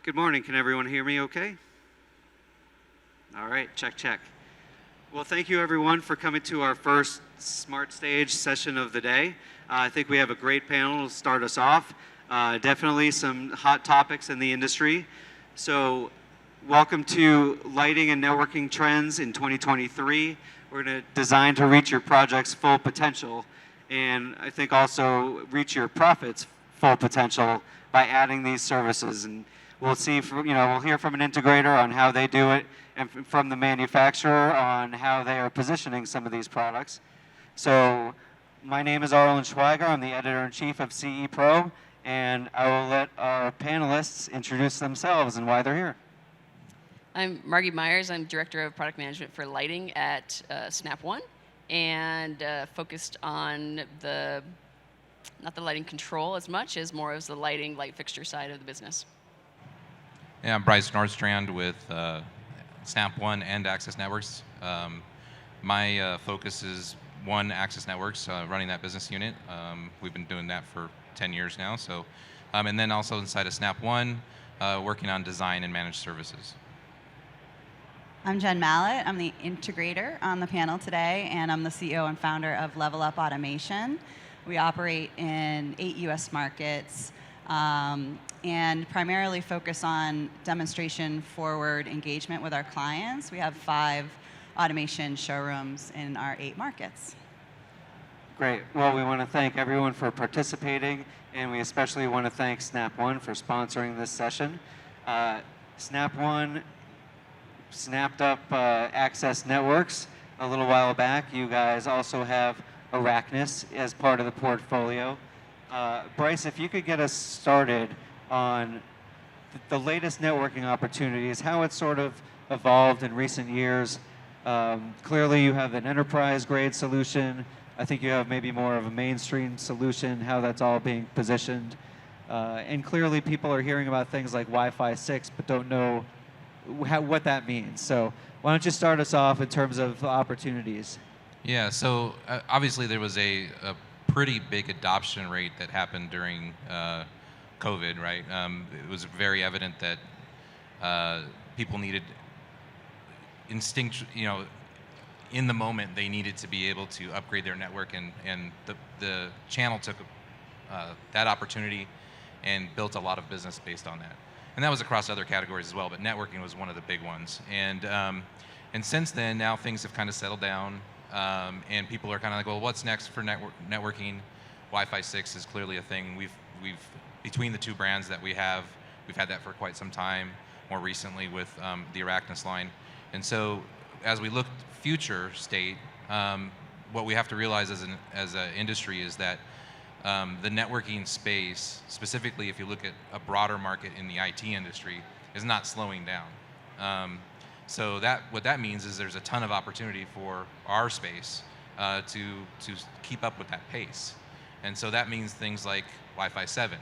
Good morning. Can everyone hear me okay? All right, check, check. Well, thank you everyone for coming to our first Smart Stage session of the day. I think we have a great panel to start us off. Definitely some hot topics in the industry. So welcome to Lighting and Networking Trends in 2023. We're going to design to reach your project's full potential, and I think also reach your profits full potential by adding these services. And we'll see, we'll hear from an integrator on how they do it, and from the manufacturer on how they are positioning some of these products. So my name is Arlen Schweiger. I'm the editor-in-chief of CE Pro, and I will let our panelists introduce themselves and why they're here. I'm Margie Meyers. I'm Director of Product Management for Lighting at Snap One, and focused on not the lighting control as much as more as the light fixture side of the business. Yeah, I'm Bryce Nordstrand with Snap One and Access Networks. My focus is One Access Networks, running that business unit. We've been doing that for 10 years now. So, and then also inside of Snap One, working on design and managed services. I'm Jen Mallett. I'm the integrator on the panel today, and I'm the CEO and founder of Level Up Automation. We operate in 8 U.S. markets and primarily focus on demonstration forward engagement with our clients. We have 5 automation showrooms in our 8 markets. Great. Well, we want to thank everyone for participating, and we especially want to thank Snap One for sponsoring this session. Snap One snapped up Access Networks a little while back. You guys also have Arachnus as part of the portfolio. Bryce, if you could get us started on the latest networking opportunities, how it's sort of evolved in recent years. Clearly you have an enterprise-grade solution. I think you have maybe more of a mainstream solution, how that's all being positioned. And clearly people are hearing about things like Wi-Fi 6, but don't know what that means. So why don't you start us off in terms of opportunities? Yeah, so obviously there was a pretty big adoption rate that happened during COVID, right? It was very evident that people needed in the moment they needed to be able to upgrade their network, and the channel took that opportunity and built a lot of business based on that. And that was across other categories as well, but networking was one of the big ones. And since then, now things have kind of settled down, and people are kind of like, well, what's next for networking? Wi-Fi 6 is clearly a thing. We've between the 2 brands that we've had that for quite some time. More recently with the Arachnus line. And so, as we look future state, what we have to realize as an industry is that the networking space, specifically if you look at a broader market in the IT industry, is not slowing down. So what that means is there's a ton of opportunity for our space to keep up with that pace. And so that means things like Wi-Fi 7.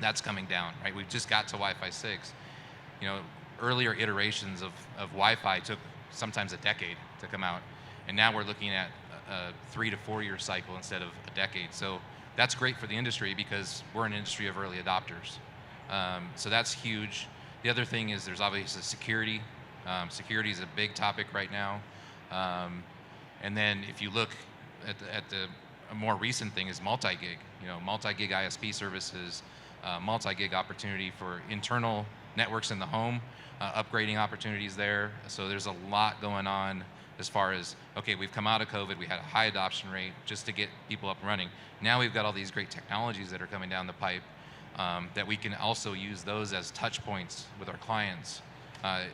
That's coming down, right? We've just got to Wi-Fi 6. Earlier iterations of Wi-Fi took sometimes a decade to come out, and now we're looking at a 3 to 4 year cycle instead of a decade. So that's great for the industry because we're an industry of early adopters. So that's huge. The other thing is there's obviously security. Security is a big topic right now. And then if you look at a more recent thing is multi-gig. Multi-gig ISP services, multi-gig opportunity for internal networks in the home, upgrading opportunities there. So there's a lot going on as far as, okay, we've come out of COVID, we had a high adoption rate just to get people up and running. Now we've got all these great technologies that are coming down the pipe that we can also use those as touch points with our clients.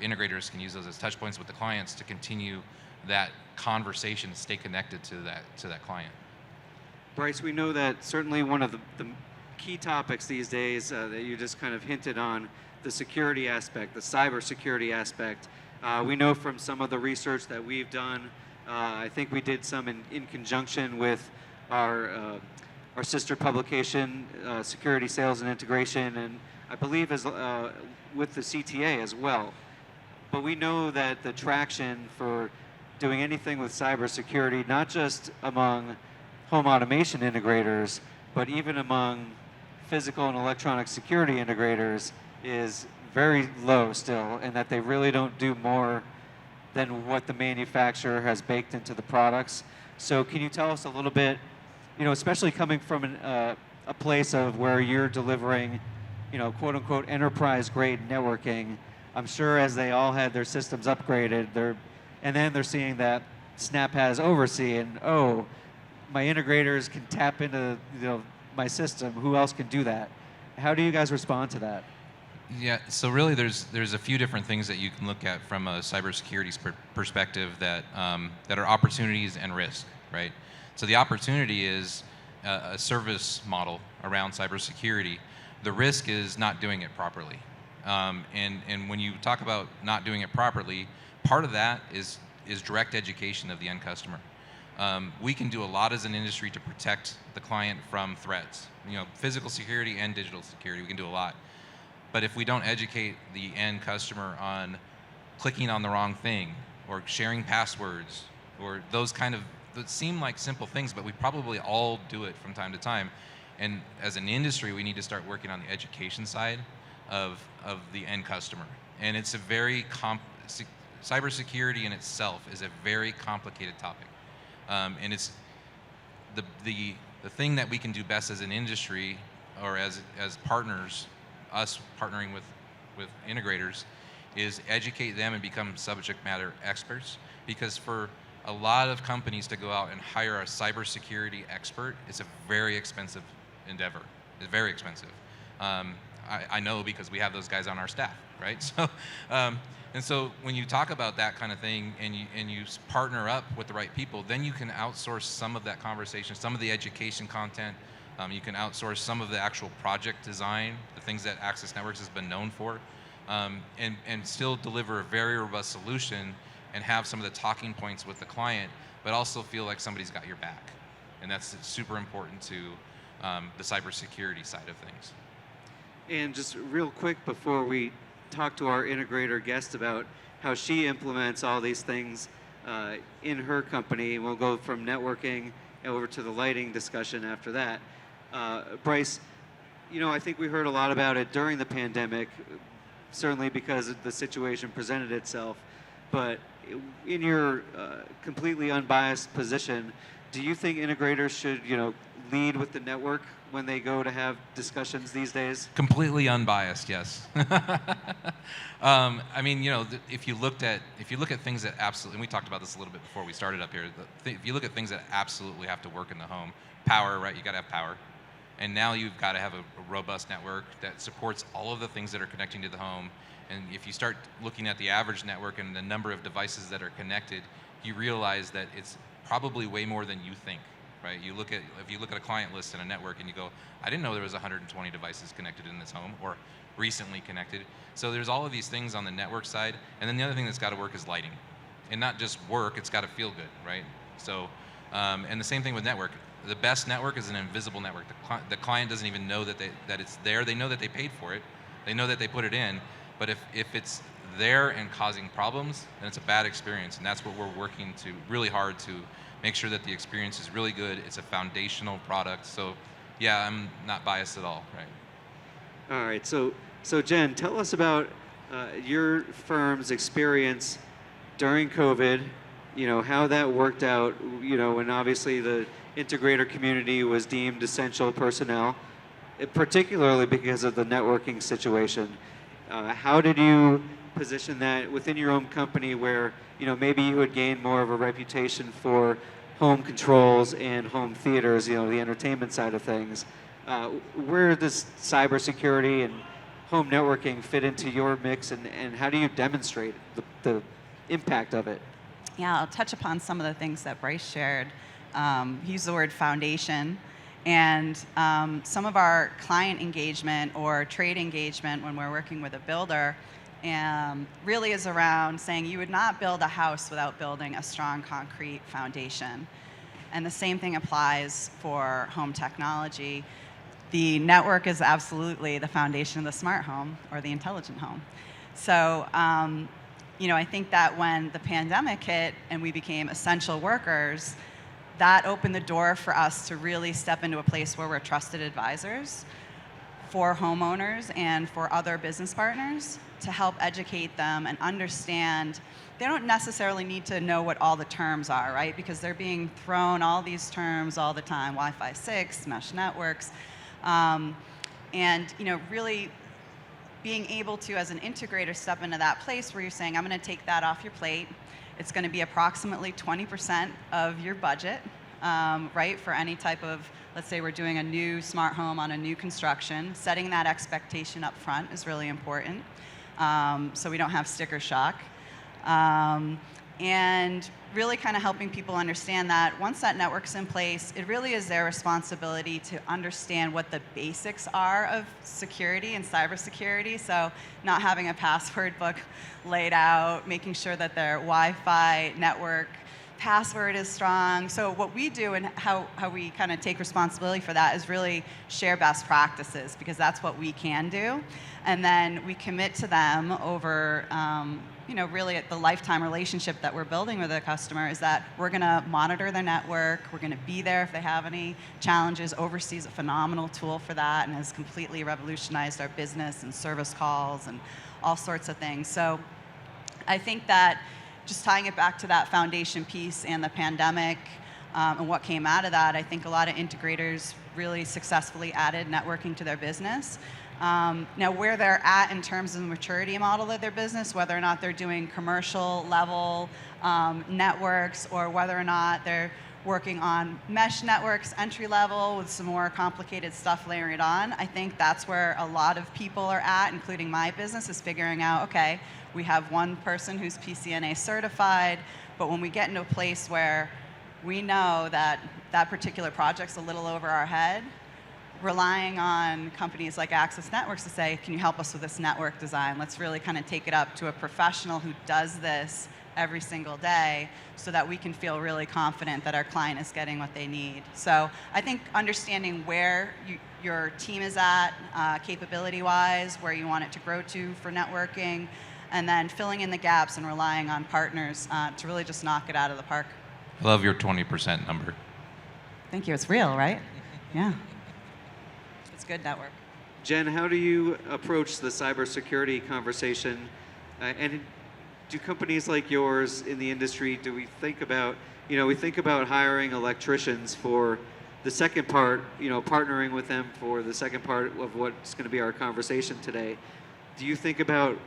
Integrators can use those as touch points with the clients to continue that conversation, stay connected to that client. Bryce, we know that certainly one of the key topics these days that you just kind of hinted on, the security aspect, the cybersecurity aspect. We know from some of the research that we've done, I think we did some in conjunction with our sister publication, Security Sales and Integration, and I believe with the CTA as well. But we know that the traction for doing anything with cybersecurity, not just among home automation integrators, but even among physical and electronic security integrators, is very low still, and that they really don't do more than what the manufacturer has baked into the products. So can you tell us a little bit, especially coming from a place of where you're delivering, quote unquote enterprise grade networking. I'm sure as they all had their systems upgraded, and then they're seeing that Snap has oversee, and my integrators can tap into my system. Who else can do that? How do you guys respond to that? Yeah, so really there's a few different things that you can look at from a cybersecurity perspective that are opportunities and risk, right? So the opportunity is a service model around cybersecurity. The risk is not doing it properly. And when you talk about not doing it properly, part of that is direct education of the end customer. We can do a lot as an industry to protect the client from threats. Physical security and digital security, we can do a lot. But if we don't educate the end customer on clicking on the wrong thing or sharing passwords or those kind of, that seem like simple things, but we probably all do it from time to time. And as an industry, we need to start working on the education side of the end customer. And it's a very cybersecurity in itself is a very complicated topic. And it's the thing that we can do best as an industry or as partners, us partnering with integrators, is educate them and become subject matter experts. Because for a lot of companies to go out and hire a cybersecurity expert, it's a very expensive endeavor. It's very expensive. I know because we have those guys on our staff, right? So, and so when you talk about that kind of thing and you partner up with the right people, then you can outsource some of that conversation, some of the education content. You can outsource some of the actual project design, the things that Access Networks has been known for, and still deliver a very robust solution and have some of the talking points with the client, but also feel like somebody's got your back. And that's super important to the cybersecurity side of things. And just real quick before we talk to our integrator guest about how she implements all these things in her company, we'll go from networking over to the lighting discussion after that. Bryce, I think we heard a lot about it during the pandemic, certainly because the situation presented itself. But in your completely unbiased position, do you think integrators should, lead with the network when they go to have discussions these days? Completely unbiased, yes. I mean, if you look at things that absolutely, and we talked about this a little bit before we started up here. If you look at things that absolutely have to work in the home, power, right? You got to have power. And now you've got to have a robust network that supports all of the things that are connecting to the home. And if you start looking at the average network and the number of devices that are connected, you realize that it's probably way more than you think, right? If you look at a client list in a network and you go, I didn't know there was 120 devices connected in this home or recently connected. So there's all of these things on the network side. And then the other thing that's got to work is lighting. And not just work, it's got to feel good, right? So, and the same thing with network. The best network is an invisible network. The client doesn't even know that it's there. They know that they paid for it. They know that they put it in. But if it's there and causing problems, then it's a bad experience. And that's what we're working really hard to make sure that the experience is really good. It's a foundational product. So yeah, I'm not biased at all, right? All right. So Jen, tell us about your firm's experience during COVID, how that worked out, when obviously the integrator community was deemed essential personnel, particularly because of the networking situation. How did you position that within your own company where, maybe you would gain more of a reputation for home controls and home theaters, the entertainment side of things? Where does cybersecurity and home networking fit into your mix, and how do you demonstrate the impact of it? Yeah, I'll touch upon some of the things that Bryce shared. He used the word foundation. And some of our client engagement or trade engagement when we're working with a builder really is around saying you would not build a house without building a strong concrete foundation. And the same thing applies for home technology. The network is absolutely the foundation of the smart home or the intelligent home. So, I think that when the pandemic hit and we became essential workers, that opened the door for us to really step into a place where we're trusted advisors for homeowners and for other business partners to help educate them and understand. They don't necessarily need to know what all the terms are, right? Because they're being thrown all these terms all the time, Wi-Fi 6, mesh networks, and really being able to, as an integrator, step into that place where you're saying, I'm going to take that off your plate. It's going to be approximately 20% of your budget, right, for any type of, let's say we're doing a new smart home on a new construction. Setting that expectation up front is really important, so we don't have sticker shock. And really kind of helping people understand that once that network's in place, it really is their responsibility to understand what the basics are of security and cybersecurity. So not having a password book laid out, making sure that their Wi-Fi network password is strong. So what we do and how we kind of take responsibility for that is really share best practices, because that's what we can do. And then we commit to them over really at the lifetime relationship that we're building with the customer is that we're going to monitor their network, we're going to be there if they have any challenges. Overseas is a phenomenal tool for that and has completely revolutionized our business and service calls and all sorts of things. So I think that just tying it back to that foundation piece and the pandemic and what came out of that, I think a lot of integrators really successfully added networking to their business. Now, where they're at in terms of the maturity model of their business, whether or not they're doing commercial level networks or whether or not they're working on mesh networks, entry level, with some more complicated stuff layering it on, I think that's where a lot of people are at, including my business, is figuring out, okay, we have one person who's PCNA certified, but when we get into a place where we know that that particular project's a little over our head, relying on companies like Access Networks to say, can you help us with this network design? Let's really kind of take it up to a professional who does this every single day so that we can feel really confident that our client is getting what they need. So I think understanding where your team is at, capability-wise, where you want it to grow to for networking, and then filling in the gaps and relying on partners to really just knock it out of the park. I love your 20% number. Thank you. It's real, right? Yeah. It's good network. Jen, how do you approach the cybersecurity conversation? And do companies like yours in the industry, do we think about, we think about hiring electricians for the second part, partnering with them for the second part of what's going to be our conversation today. Do you think about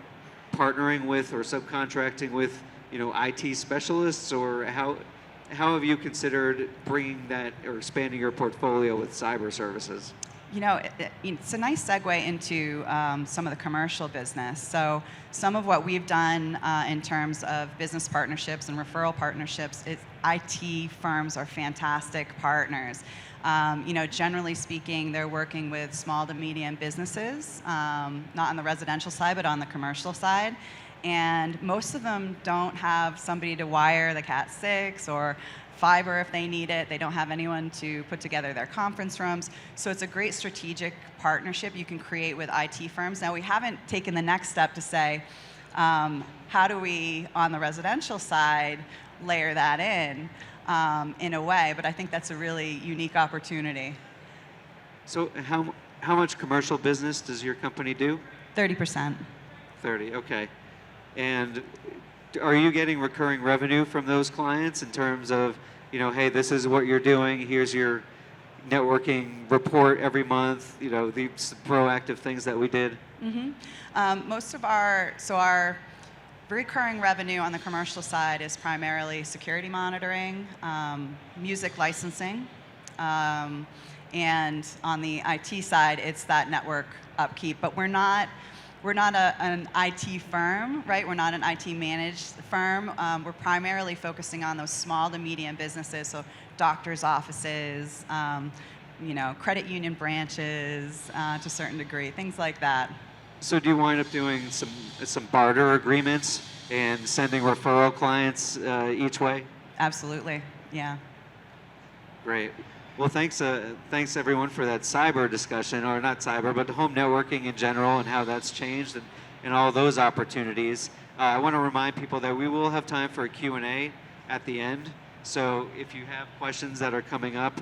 partnering with or subcontracting with, IT specialists, or how have you considered bringing that or expanding your portfolio with cyber services? It's a nice segue into some of the commercial business. So some of what we've done in terms of business partnerships and referral partnerships is IT firms are fantastic partners. Generally speaking, they're working with small to medium businesses, not on the residential side, but on the commercial side. And most of them don't have somebody to wire the Cat 6 or fiber if they need it. They don't have anyone to put together their conference rooms. So it's a great strategic partnership you can create with IT firms. Now, we haven't taken the next step to say, how do we, on the residential side, layer that in a way, but I think that's a really unique opportunity. So how much commercial business does your company do? 30%. 30, okay. And are you getting recurring revenue from those clients in terms of, hey, this is what you're doing, here's your networking report every month, these proactive things that we did? Mm-hmm. Most of our recurring revenue on the commercial side is primarily security monitoring, music licensing, and on the IT side, it's that network upkeep. But we're not an IT firm, right? We're not an IT managed firm. We're primarily focusing on those small to medium businesses, so doctors' offices, credit union branches to a certain degree, things like that. So do you wind up doing some barter agreements and sending referral clients each way? Absolutely, yeah. Great. Well, thanks everyone for that cyber discussion, or not cyber, but home networking in general and how that's changed and all those opportunities. I want to remind people that we will have time for a Q&A at the end. So if you have questions that are coming up,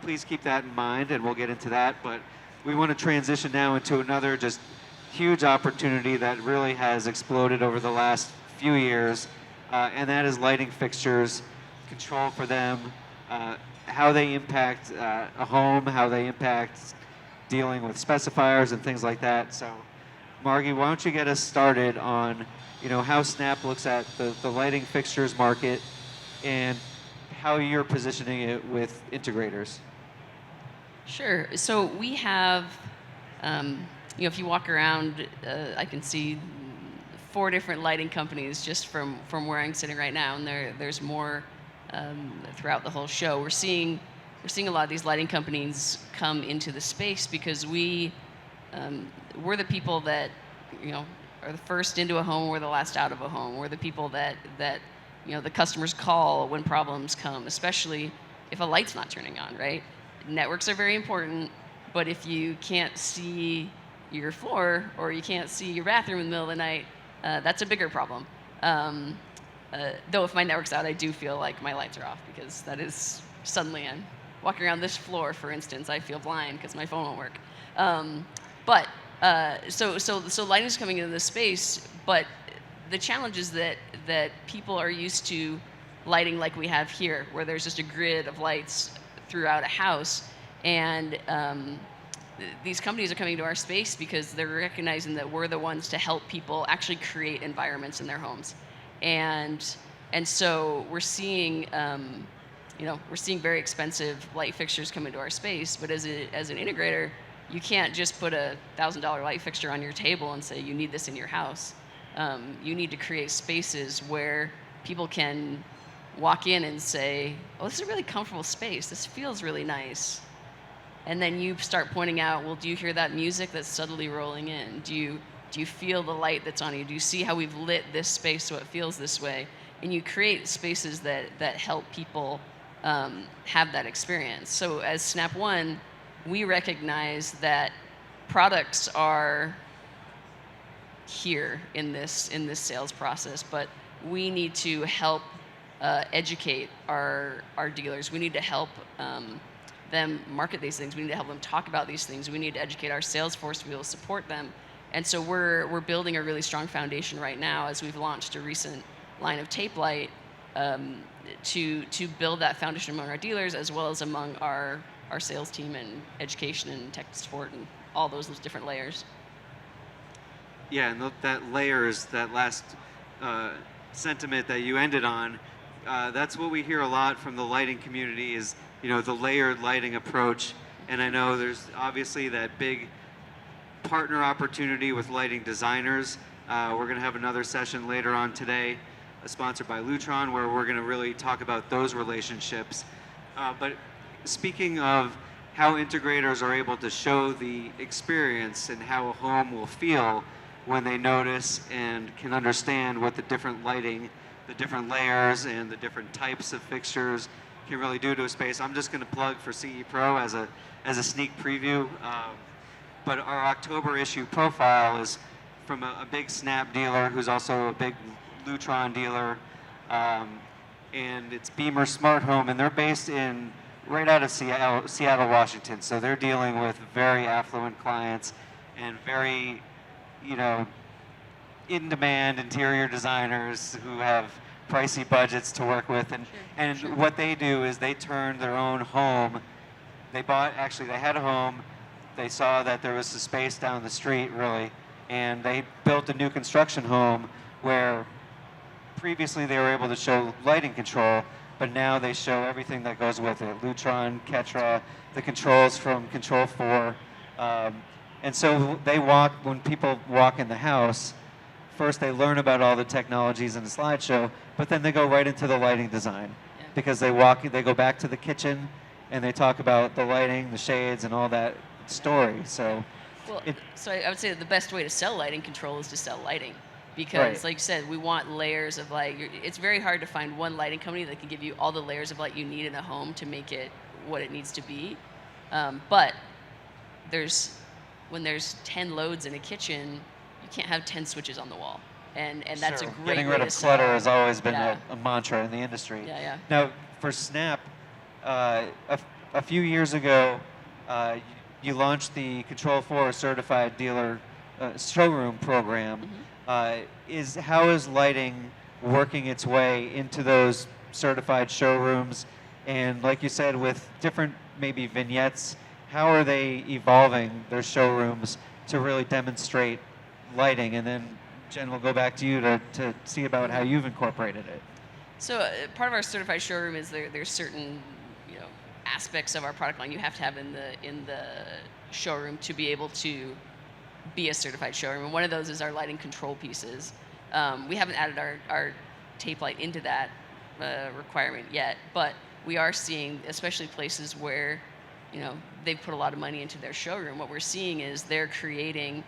please keep that in mind and we'll get into that. But we want to transition now into another just huge opportunity that really has exploded over the last few years, and that is lighting fixtures, control for them, how they impact a home, how they impact dealing with specifiers and things like that. So, Margie, why don't you get us started on, how Snap looks at the lighting fixtures market and how you're positioning it with integrators. Sure. So we have, if you walk around, I can see 4 different lighting companies just from where I'm sitting right now, and there's more throughout the whole show. We're seeing a lot of these lighting companies come into the space because we're the people that are the first into a home, we're the last out of a home. We're the people that the customers call when problems come, especially if a light's not turning on, right? Networks are very important, but if you can't see your floor or you can't see your bathroom in the middle of the night, that's a bigger problem. Though if my network's out, I do feel like my lights are off, because that is suddenly I'm walking around this floor, for instance, I feel blind because my phone won't work. So lighting's coming into this space, but the challenge is that people are used to lighting like we have here, where there's just a grid of lights throughout a house, and these companies are coming to our space because they're recognizing that we're the ones to help people actually create environments in their homes, and so we're seeing very expensive light fixtures come into our space. But as an integrator, you can't just put a $1,000 light fixture on your table and say you need this in your house. You need to create spaces where people can walk in and say, oh, this is a really comfortable space. This feels really nice. And then you start pointing out, well, do you hear that music that's subtly rolling in? Do you feel the light that's on you? Do you see how we've lit this space so it feels this way? And you create spaces that help people have that experience. So as Snap One, we recognize that products are here in this sales process, but we need to help educate our dealers. We need to help them market these things. We need to help them talk about these things. We need to educate our sales force to be able to support them. And so we're building a really strong foundation right now, as we've launched a recent line of tape light to build that foundation among our dealers, as well as among our sales team and education and tech support and all those different layers. Yeah, and that layer is that last sentiment that you ended on. That's what we hear a lot from the lighting community is, the layered lighting approach. And I know there's obviously that big partner opportunity with lighting designers. We're going to have another session later on today, sponsored by Lutron, where we're going to really talk about those relationships. But speaking of how integrators are able to show the experience and how a home will feel when they notice and can understand what the different lighting, the different layers, and the different types of fixtures can really do to a space. I'm just going to plug for CE Pro as a sneak preview. But our October issue profile is from a big Snap dealer who's also a big Lutron dealer, and it's Beamer Smart Home, and they're based right out of Seattle, Washington. So they're dealing with very affluent clients and very, in-demand interior designers who have pricey budgets to work with. And what they do is they turn their own home. They had a home. They saw that there was a space down the street, really, and they built a new construction home where previously they were able to show lighting control, but now they show everything that goes with it. Lutron, Ketra, the controls from Control 4. And so when people walk in the house, first they learn about all the technologies in the slideshow, but then they go right into the lighting design. Yeah. Because they go back to the kitchen and they talk about the lighting, the shades, and all that story. So I would say that the best way to sell lighting control is to sell lighting. Because, like you said, we want layers of light. It's very hard to find one lighting company that can give you all the layers of light you need in a home to make it what it needs to be. But when there's 10 loads in a kitchen, you can't have 10 switches on the wall. And that's a great Getting way rid to of sell. clutter has always been a mantra in the industry. Yeah. Now, for Snap, a few years ago, you launched the Control 4 Certified Dealer Showroom program. How is lighting working its way into those certified showrooms? And like you said, with different maybe vignettes, how are they evolving their showrooms to really demonstrate lighting? And then Jen, we'll go back to you to see about how you've incorporated it. So part of our certified showroom is there's certain aspects of our product line you have to have in the showroom to be able to be a certified showroom. And one of those is our lighting control pieces. We haven't added our tape light into that requirement yet, but we are seeing, especially places where they've put a lot of money into their showroom, what we're seeing is they're creating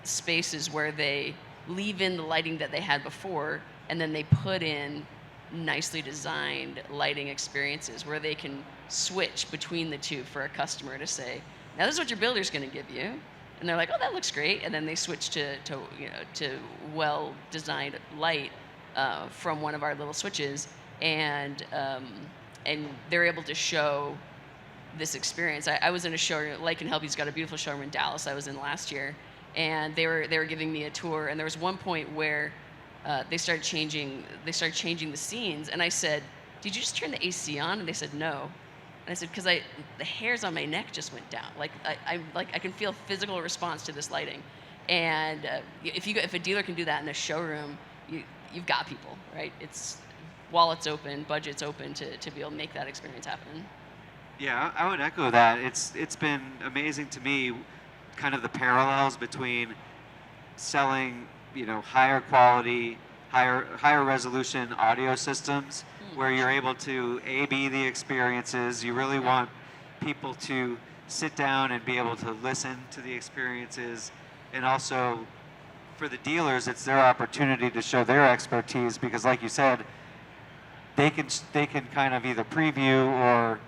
spaces where they leave in the lighting that they had before, and then they put in nicely designed lighting experiences where they can switch between the two for a customer to say, now this is what your builder's going to give you. And they're like, oh, that looks great. And then they switch to well-designed light from one of our little switches, and they're able to show this experience. I was in a showroom, Light Can Help You's got a beautiful showroom in Dallas I was in last year, and they were giving me a tour, and there was one point where they started changing the scenes, and I said, did you just turn the AC on? And they said, no. And I said, because the hairs on my neck just went down. I can feel physical response to this lighting. And if a dealer can do that in a showroom, you've got people, right? Wallets open, budget's open to be able to make that experience happen. Yeah, I would echo that. It's been amazing to me, kind of the parallels between selling, higher quality, higher resolution audio systems, where you're able to A/B the experiences. You really want people to sit down and be able to listen to the experiences, and also for the dealers, it's their opportunity to show their expertise, because like you said, they can kind of either preview or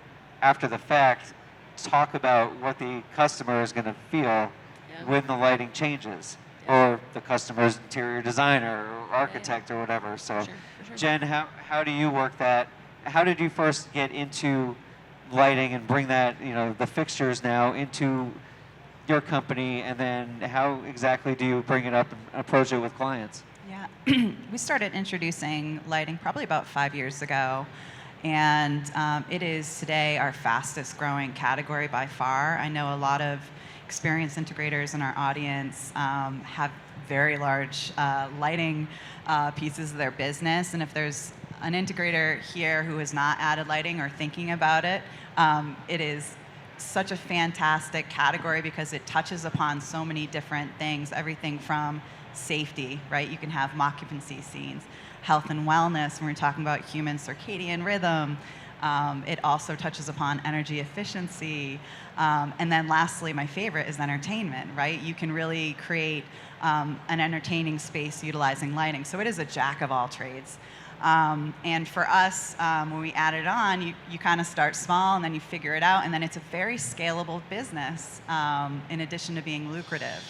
after the fact talk about what the customer is going to feel when the lighting changes, or the customer's interior designer or architect or whatever. So Sure. Jen, how do you work that? How did you first get into lighting and bring that, the fixtures now into your company, and then how exactly do you bring it up and approach it with clients? Yeah, we started introducing lighting probably about 5 years ago, and it is today our fastest growing category by far. I know a lot of experienced integrators in our audience have very large lighting pieces of their business, and if there's an integrator here who has not added lighting or thinking about it, it is such a fantastic category because it touches upon so many different things, everything from safety, right? You can have occupancy scenes, health and wellness when we're talking about human circadian rhythm. It also touches upon energy efficiency. And then lastly, my favorite is entertainment, right? You can really create an entertaining space utilizing lighting. So it is a jack of all trades. And for us, when we add it on, you kind of start small and then you figure it out, and then it's a very scalable business in addition to being lucrative.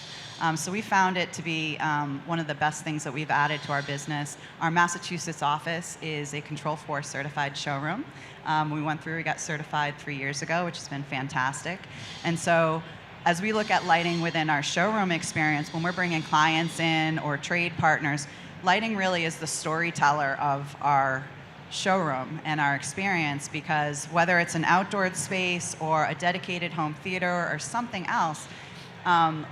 So we found it to be one of the best things that we've added to our business. Our Massachusetts office is a Control 4 certified showroom. We got certified 3 years ago, which has been fantastic. And so as we look at lighting within our showroom experience, when we're bringing clients in or trade partners, lighting really is the storyteller of our showroom and our experience, because whether it's an outdoor space or a dedicated home theater or something else,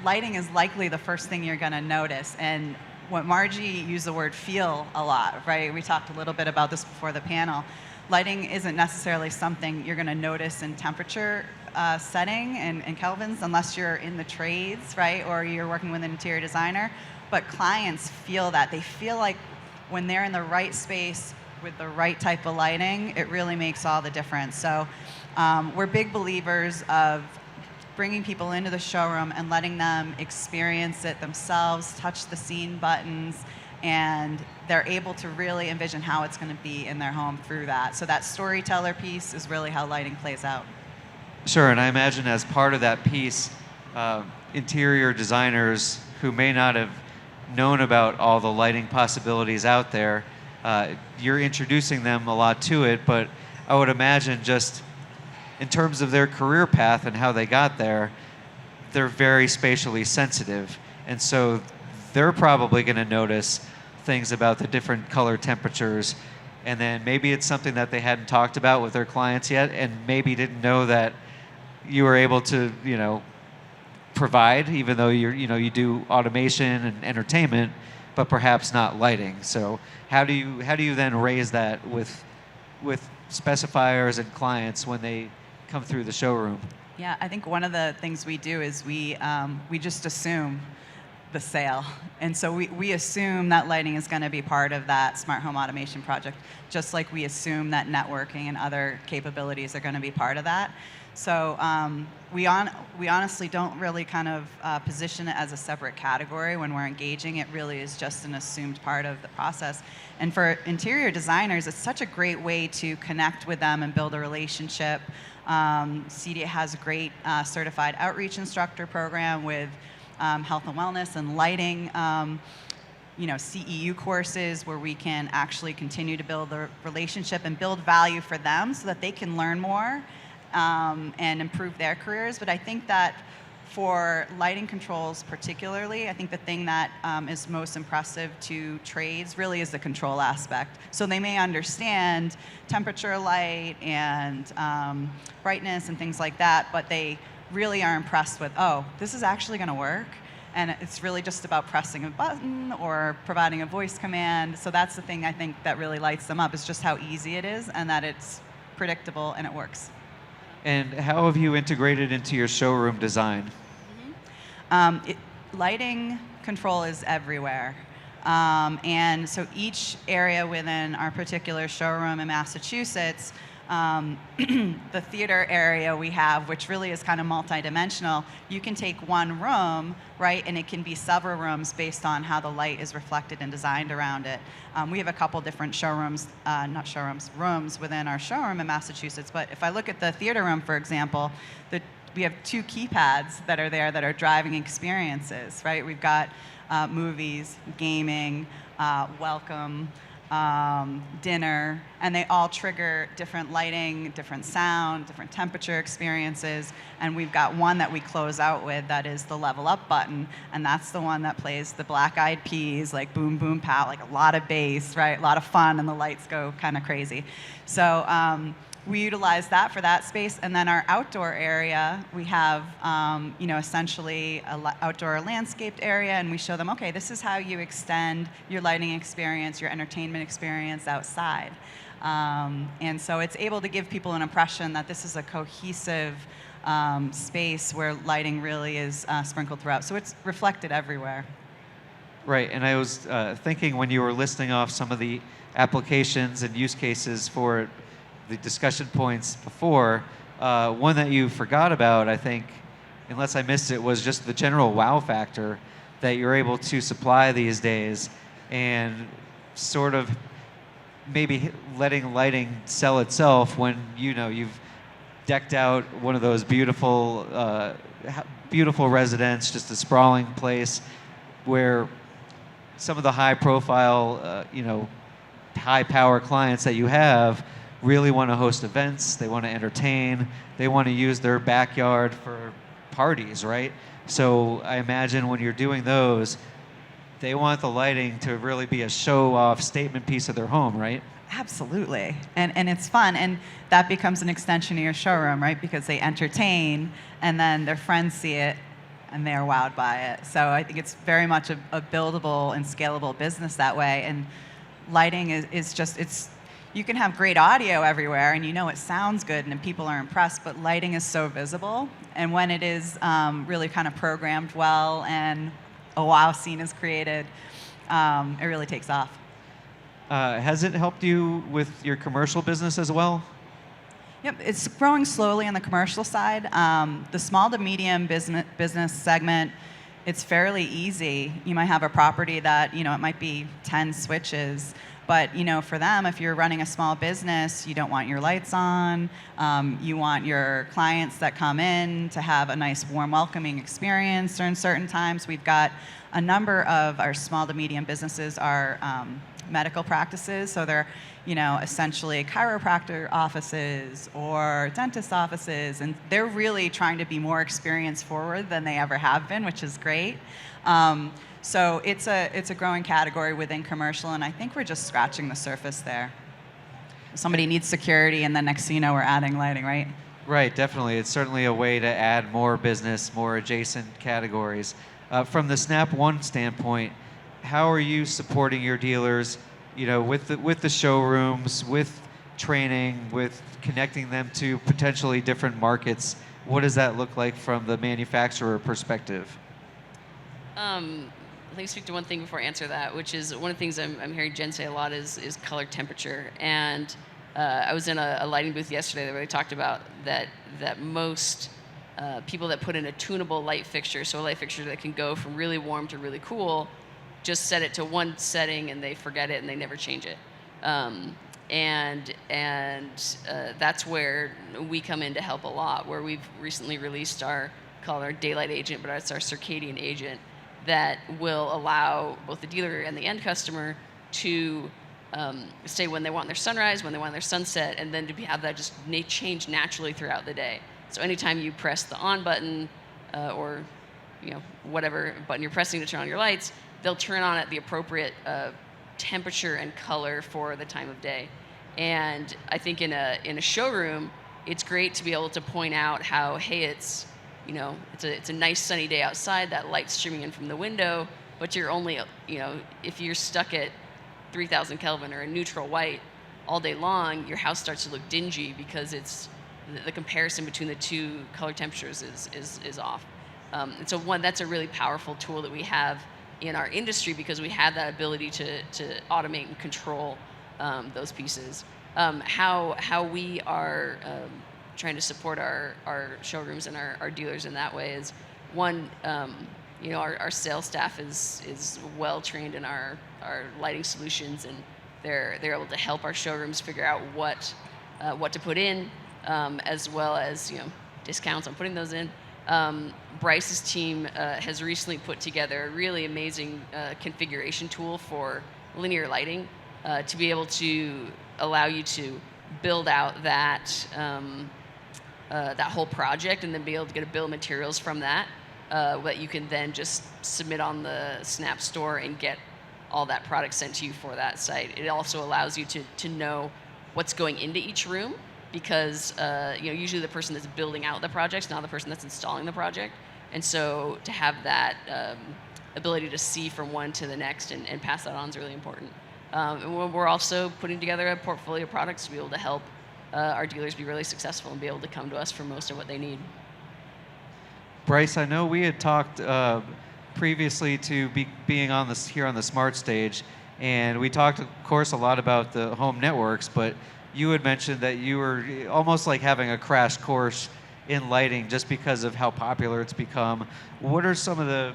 lighting is likely the first thing you're going to notice. And what Margie used the word feel a lot, right? We talked a little bit about this before the panel. Lighting isn't necessarily something you're going to notice in temperature setting and kelvins unless you're in the trades, right? Or you're working with an interior designer. But clients feel that. They feel like when they're in the right space with the right type of lighting, it really makes all the difference. So we're big believers of bringing people into the showroom and letting them experience it themselves, touch the scene buttons, and they're able to really envision how it's going to be in their home through that. So that storyteller piece is really how lighting plays out. Sure, and I imagine as part of that piece, interior designers who may not have known about all the lighting possibilities out there, you're introducing them a lot to it, but I would imagine just in terms of their career path and how they got there, they're very spatially sensitive, and so they're probably going to notice things about the different color temperatures, and then maybe it's something that they hadn't talked about with their clients yet, and maybe didn't know that you were able to, provide, even though you do automation and entertainment, but perhaps not lighting. So how do you then raise that with specifiers and clients when they come through the showroom? Yeah, I think one of the things we do is we just assume the sale. And so we assume that lighting is going to be part of that smart home automation project, just like we assume that networking and other capabilities are going to be part of that. So we honestly don't really kind of position it as a separate category when we're engaging. It really is just an assumed part of the process. And for interior designers, it's such a great way to connect with them and build a relationship. CEDIA has a great certified outreach instructor program with health and wellness and lighting, CEU courses where we can actually continue to build a relationship and build value for them so that they can learn more and improve their careers. But I think that for lighting controls particularly, I think the thing that is most impressive to trades really is the control aspect. So they may understand temperature, light, and brightness and things like that, but they really are impressed with, oh, this is actually going to work. And it's really just about pressing a button or providing a voice command. So that's the thing I think that really lights them up, is just how easy it is and that it's predictable and it works. And how have you integrated into your showroom design? Lighting control is everywhere. And so each area within our particular showroom in Massachusetts, the theater area we have, which really is kind of multidimensional, you can take one room, right, and it can be several rooms based on how the light is reflected and designed around it. We have a couple different rooms within our showroom in Massachusetts, but if I look at the theater room, for example, we have 2 keypads that are there that are driving experiences, right? We've got movies, gaming, welcome, dinner, and they all trigger different lighting, different sound, different temperature experiences. And we've got one that we close out with that is the level up button, and that's the one that plays the Black Eyed Peas, like boom, boom, pow, like a lot of bass, right? A lot of fun, and the lights go kind of crazy. So we utilize that for that space. And then our outdoor area, we have, essentially an outdoor landscaped area, and we show them, okay, this is how you extend your lighting experience, your entertainment experience outside. And so it's able to give people an impression that this is a cohesive space where lighting really is sprinkled throughout. So it's reflected everywhere. Right, and I was thinking when you were listing off some of the applications and use cases for the discussion points before, one that you forgot about, I think, unless I missed it, was just the general wow factor that you're able to supply these days, and sort of maybe letting lighting sell itself when you've decked out one of those beautiful residents, just a sprawling place where some of the high profile, high power clients that you have really want to host events, they want to entertain, they want to use their backyard for parties, right? So I imagine when you're doing those, they want the lighting to really be a show-off statement piece of their home, right? Absolutely. And it's fun, and that becomes an extension of your showroom, right? Because they entertain, and then their friends see it, and they're wowed by it. So I think it's very much a buildable and scalable business that way. And lighting is just, you can have great audio everywhere, and it sounds good, and people are impressed, but lighting is so visible. And when it is really kind of programmed well and a wow scene is created, it really takes off. Has it helped you with your commercial business as well? Yep, it's growing slowly on the commercial side. The small to medium business segment, it's fairly easy. You might have a property that, it might be 10 switches, but, for them, if you're running a small business, you don't want your lights on. You want your clients that come in to have a nice, warm, welcoming experience during certain times. We've got a number of our small to medium businesses are medical practices. So they're, essentially chiropractor offices or dentist offices, and they're really trying to be more experience forward than they ever have been, which is great. So it's a growing category within commercial, and I think we're just scratching the surface there. Somebody needs security, and then next thing you know, we're adding lighting, right? Right, definitely. It's certainly a way to add more business, more adjacent categories. From the Snap One standpoint, how are you supporting your dealers, with the showrooms, with training, with connecting them to potentially different markets? What does that look like from the manufacturer perspective? Let me speak to one thing before I answer that, which is one of the things I'm hearing Jen say a lot is color temperature. And I was in a lighting booth yesterday where they talked about that most people that put in a tunable light fixture, so a light fixture that can go from really warm to really cool, just set it to one setting and they forget it and they never change it. And that's where we come in to help a lot, where we've recently released called our daylight agent, but it's our circadian agent that will allow both the dealer and the end customer to say when they want their sunrise, when they want their sunset, and then to have that just change naturally throughout the day. So anytime you press the on button or whatever button you're pressing to turn on your lights, they'll turn on at the appropriate temperature and color for the time of day. And I think in a showroom, it's great to be able to point out how, hey, it's a nice sunny day outside, that light's streaming in from the window, but you're only, if you're stuck at 3,000 Kelvin or a neutral white all day long, your house starts to look dingy because the comparison between the two color temperatures is off. And so that's a really powerful tool that we have in our industry because we have that ability to automate and control those pieces. How we are trying to support our showrooms and our dealers in that way is, one, our sales staff is well trained in our lighting solutions, and they're able to help our showrooms figure out what to put in, as well as discounts on putting those in. Bryce's team has recently put together a really amazing configuration tool for linear lighting to be able to allow you to build out that whole project and then be able to get a bill of materials from that you can then just submit on the Snap store and get all that product sent to you for that site. It also allows you to know what's going into each room, because usually the person that's building out the project is not the person that's installing the project. And so to have that ability to see from one to the next and pass that on is really important. And we're also putting together a portfolio of products to be able to help our dealers be really successful and be able to come to us for most of what they need. Bryce, I know we had talked previously to being here on the Smart Stage, and we talked, of course, a lot about the home networks, but you had mentioned that you were almost like having a crash course in lighting just because of how popular it's become. What are some of the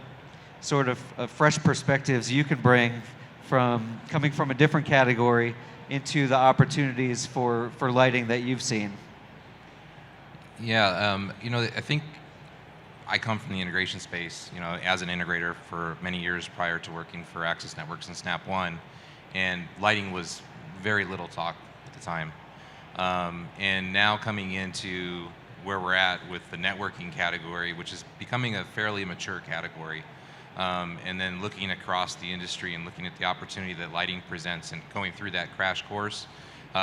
sort of fresh perspectives you can bring from coming from a different category into the opportunities for lighting that you've seen? Yeah, I think I come from the integration space, as an integrator for many years prior to working for Access Networks and Snap One, and lighting was very little talk at the time. And now coming into where we're at with the networking category, which is becoming a fairly mature category, and then looking across the industry and looking at the opportunity that lighting presents and going through that crash course,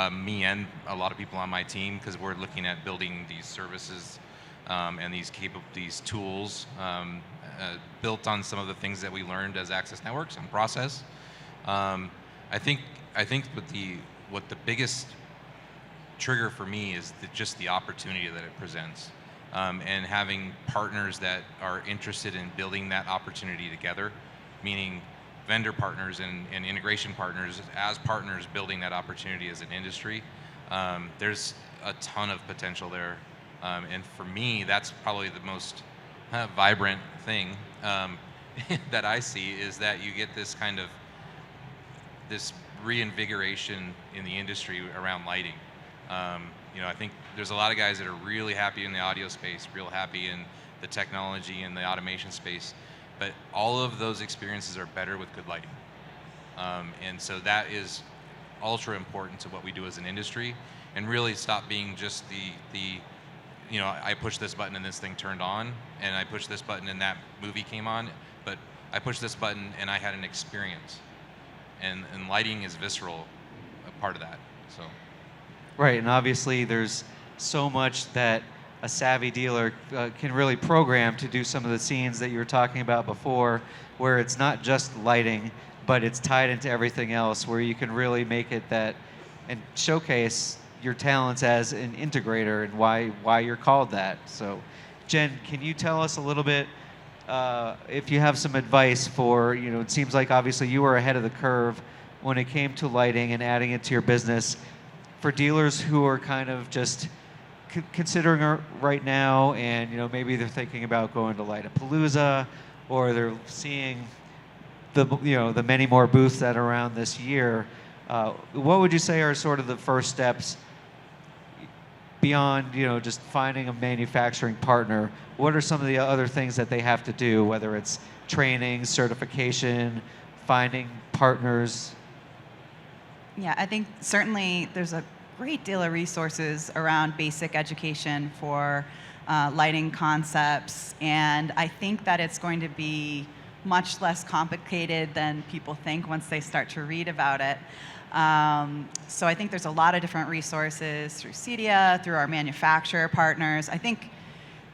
me and a lot of people on my team, because we're looking at building these services and these tools built on some of the things that we learned as Access Networks on process. I think what the biggest trigger for me is just the opportunity that it presents, and having partners that are interested in building that opportunity together, meaning vendor partners and integration partners as partners building that opportunity as an industry. There's a ton of potential there, and for me, that's probably the most vibrant thing that I see, is that you get this kind of this reinvigoration in the industry around lighting. I think there's a lot of guys that are really happy in the audio space, real happy in the technology and the automation space, but all of those experiences are better with good lighting. And so that is ultra important to what we do as an industry, and really stop being just the I pushed this button and this thing turned on, and I pushed this button and that movie came on, but I pushed this button and I had an experience. And lighting is visceral, a part of that. So. Right, and obviously there's so much that a savvy dealer can really program to do some of the scenes that you were talking about before, where it's not just lighting, but it's tied into everything else, where you can really make it that and showcase your talents as an integrator and why you're called that. So, Jen, can you tell us a little bit if you have some advice for, it seems like obviously you were ahead of the curve when it came to lighting and adding it to your business, for dealers who are kind of just considering it right now, and maybe they're thinking about going to Light-A-Palooza, or they're seeing the many more booths that are around this year. What would you say are sort of the first steps beyond just finding a manufacturing partner? What are some of the other things that they have to do, whether it's training, certification, finding partners? Yeah, I think certainly there's a great deal of resources around basic education for lighting concepts, and I think that it's going to be much less complicated than people think once they start to read about it. So I think there's a lot of different resources through CEDIA, through our manufacturer partners. I think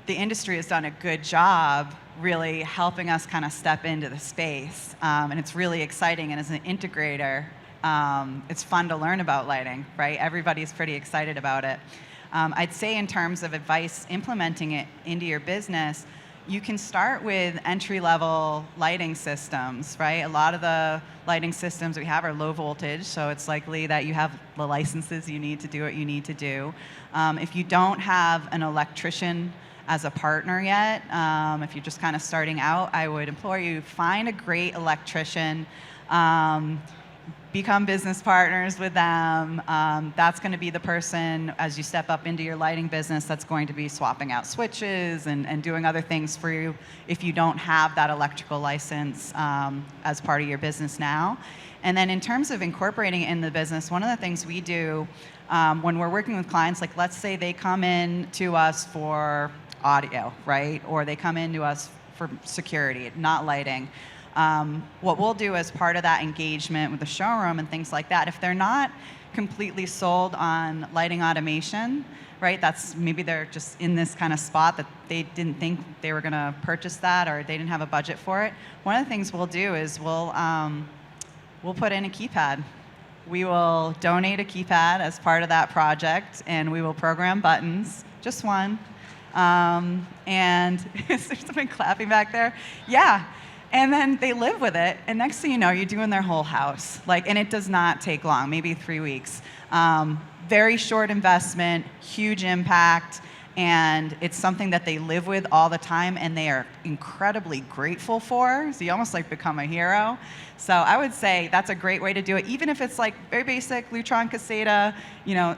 the industry has done a good job really helping us kind of step into the space, and it's really exciting. And as an integrator, it's fun to learn about lighting, right? Everybody's pretty excited about it. I'd say in terms of advice implementing it into your business, you can start with entry-level lighting systems, right? A lot of the lighting systems we have are low voltage, so it's likely that you have the licenses you need to do what you need to do. If you don't have an electrician as a partner yet, if you're just kind of starting out, I would implore you, find a great electrician, become business partners with them. That's going to be the person, as you step up into your lighting business, that's going to be swapping out switches and doing other things for you if you don't have that electrical license as part of your business now. And then in terms of incorporating it in the business, one of the things we do when we're working with clients, like let's say they come in to us for audio, right? Or they come in to us for security, not lighting. What we'll do as part of that engagement with the showroom and things like that, if they're not completely sold on lighting automation, right, that's maybe they're just in this kind of spot that they didn't think they were going to purchase that, or they didn't have a budget for it, one of the things we'll do is we'll put in a keypad. We will donate a keypad as part of that project, and we will program buttons, just one. And is there something clapping back there? Yeah. And then they live with it, and next thing you know, you're doing their whole house. And it does not take long, maybe 3 weeks. Very short investment, huge impact, and it's something that they live with all the time, and they are incredibly grateful for. So you almost become a hero. So I would say that's a great way to do it, even if it's very basic, Lutron Caseta.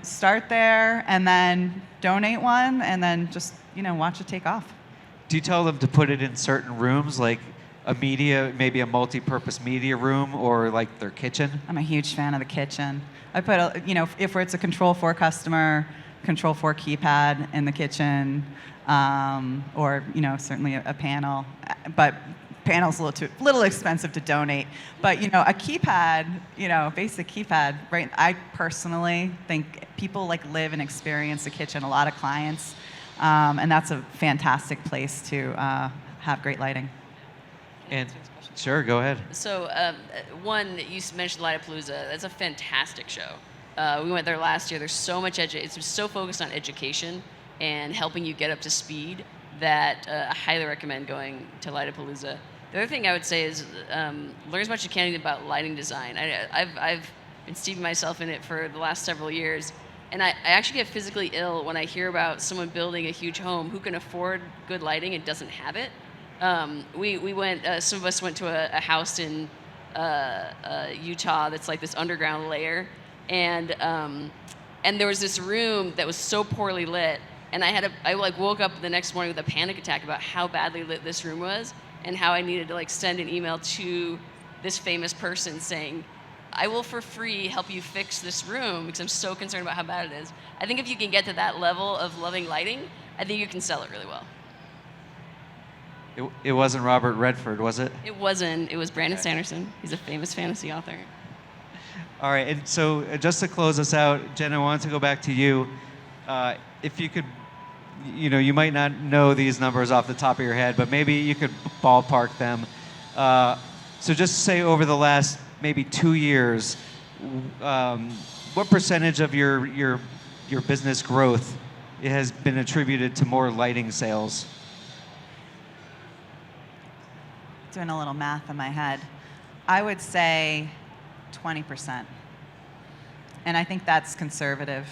Start there, and then donate one, and then just watch it take off. Do you tell them to put it in certain rooms, like maybe a multi-purpose media room, or their kitchen? I'm a huge fan of the kitchen. I put if it's a Control 4 customer, Control 4 keypad in the kitchen, or certainly a panel. But panel's a little expensive to donate. But a keypad, basic keypad, right? I personally think people live and experience the kitchen. A lot of clients, and that's a fantastic place to have great lighting. And sure, go ahead. So one, you mentioned Light-A-Palooza. That's a fantastic show. We went there last year. There's so much it's so focused on education and helping you get up to speed that I highly recommend going to Light-A-Palooza. The other thing I would say is learn as much as you can about lighting design. I've been steeping myself in it for the last several years, and I actually get physically ill when I hear about someone building a huge home who can afford good lighting and doesn't have it. We went. Some of us went to a house in Utah that's this underground layer, and there was this room that was so poorly lit, and I woke up the next morning with a panic attack about how badly lit this room was, and how I needed to send an email to this famous person saying, I will for free help you fix this room because I'm so concerned about how bad it is. I think if you can get to that level of loving lighting, I think you can sell it really well. It wasn't Robert Redford, was it? It wasn't. It was Brandon Sanderson. He's a famous fantasy author. All right, and so just to close us out, Jen, I wanted to go back to you. If you could, you might not know these numbers off the top of your head, but maybe you could ballpark them. So just say over the last maybe 2 years, what percentage of your business growth has been attributed to more lighting sales? Doing a little math in my head. I would say 20%. And I think that's conservative.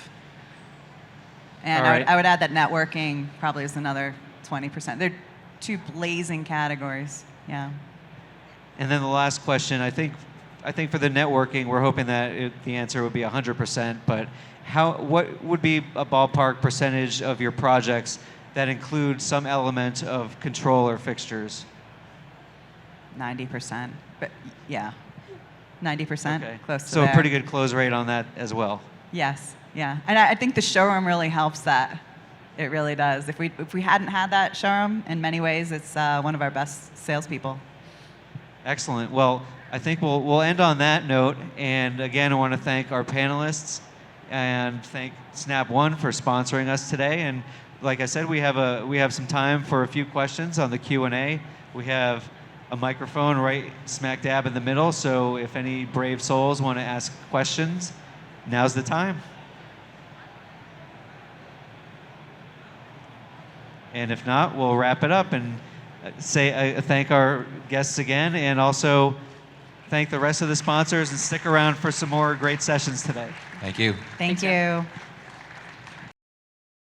And All right. I would add that networking probably is another 20%. They're two blazing categories. Yeah. And then the last question, I think for the networking, we're hoping that the answer would be 100%, but what would be a ballpark percentage of your projects that include some element of control or fixtures? 90%. But yeah. 90%. Okay. Close to So there. a pretty good close rate on that as well. Yes. Yeah. And I think the showroom really helps that. It really does. If we hadn't had that showroom, in many ways, it's one of our best salespeople. Excellent. Well, I think we'll end on that note. And again, I want to thank our panelists and thank Snap One for sponsoring us today. And like I said, we have some time for a few questions on the Q&A. We have a microphone right smack dab in the middle. So if any brave souls want to ask questions, now's the time. And if not, we'll wrap it up and thank our guests again, and also thank the rest of the sponsors, and stick around for some more great sessions today. Thank you. Thank Thanks, you.